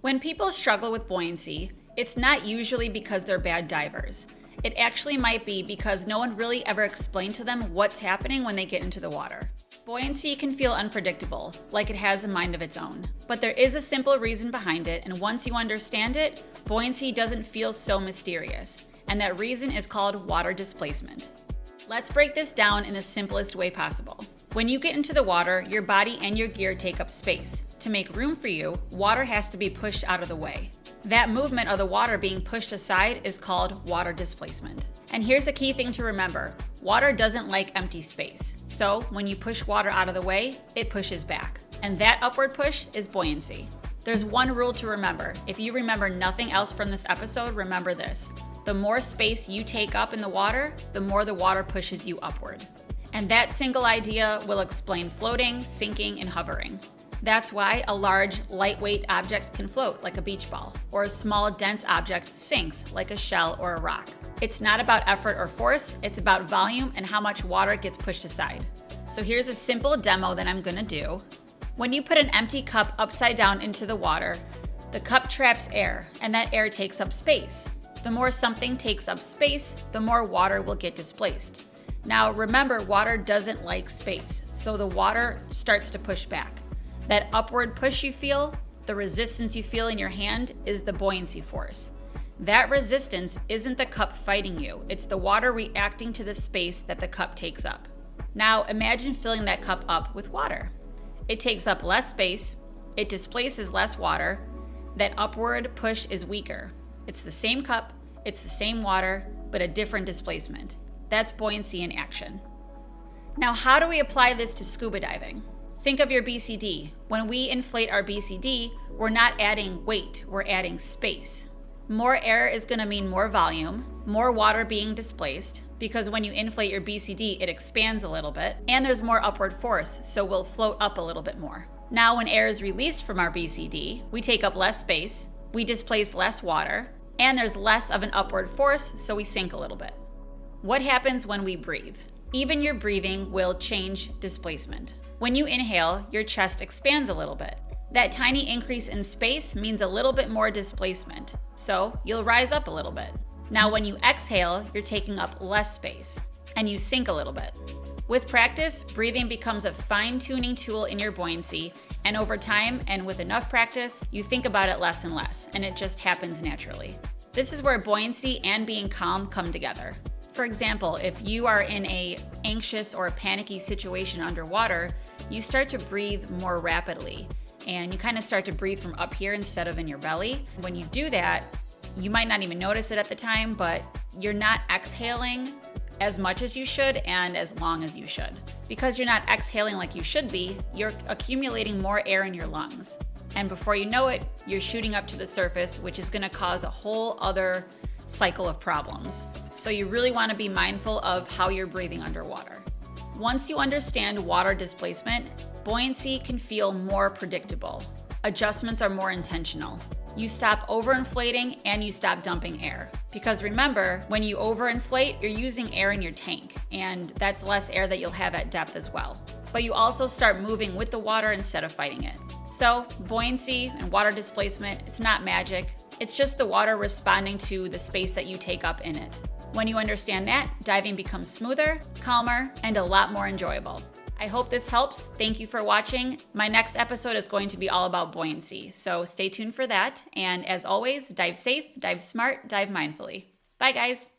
When people struggle with buoyancy, it's not usually because they're bad divers. It actually might be because no one really ever explained to them what's happening when they get into the water. Buoyancy can feel unpredictable, like it has a mind of its own. But there is a simple reason behind it, and once you understand it, buoyancy doesn't feel so mysterious. And that reason is called water displacement. Let's break this down in the simplest way possible. When you get into the water, your body and your gear take up space. To make room for you, water has to be pushed out of the way. That movement of the water being pushed aside is called water displacement. And here's a key thing to remember. Water doesn't like empty space. So when you push water out of the way, it pushes back. And that upward push is buoyancy. There's one rule to remember. If you remember nothing else from this episode, remember this. The more space you take up in the water, the more the water pushes you upward. And that single idea will explain floating, sinking, and hovering. That's why a large, lightweight object can float like a beach ball, or a small, dense object sinks like a shell or a rock. It's not about effort or force, it's about volume and how much water gets pushed aside. So here's a simple demo that I'm gonna do. When you put an empty cup upside down into the water, the cup traps air, and that air takes up space. The more something takes up space, the more water will get displaced. Now remember, water doesn't like space, so the water starts to push back. That upward push you feel, the resistance you feel in your hand, is the buoyancy force. That resistance isn't the cup fighting you, it's the water reacting to the space that the cup takes up. Now imagine filling that cup up with water. It takes up less space, it displaces less water, that upward push is weaker. It's the same cup, it's the same water, but a different displacement. That's buoyancy in action. Now, how do we apply this to scuba diving? Think of your BCD. When we inflate our BCD, we're not adding weight, we're adding space. More air is going to mean more volume, more water being displaced, because when you inflate your BCD, it expands a little bit, and there's more upward force, so we'll float up a little bit more. Now, when air is released from our BCD, we take up less space, we displace less water, and there's less of an upward force, so we sink a little bit. What happens when we breathe? Even your breathing will change displacement. When you inhale, your chest expands a little bit. That tiny increase in space means a little bit more displacement, so you'll rise up a little bit. Now when you exhale, you're taking up less space, and you sink a little bit. With practice, breathing becomes a fine-tuning tool in your buoyancy, and over time, and with enough practice, you think about it less and less, and it just happens naturally. This is where buoyancy and being calm come together. For example, if you are in an anxious or a panicky situation underwater, you start to breathe more rapidly, and you kind of start to breathe from up here instead of in your belly. When you do that, you might not even notice it at the time, but you're not exhaling as much as you should and as long as you should. Because you're not exhaling like you should be, you're accumulating more air in your lungs. And before you know it, you're shooting up to the surface, which is going to cause a whole other cycle of problems. So you really want to be mindful of how you're breathing underwater. Once you understand water displacement, buoyancy can feel more predictable. Adjustments are more intentional. You stop overinflating and you stop dumping air. Because remember, when you overinflate, you're using air in your tank, and that's less air that you'll have at depth as well. But you also start moving with the water instead of fighting it. So buoyancy and water displacement, it's not magic. It's just the water responding to the space that you take up in it. When you understand that, diving becomes smoother, calmer, and a lot more enjoyable. I hope this helps. Thank you for watching. My next episode is going to be all about buoyancy, so stay tuned for that. And as always, dive safe, dive smart, dive mindfully. Bye, guys.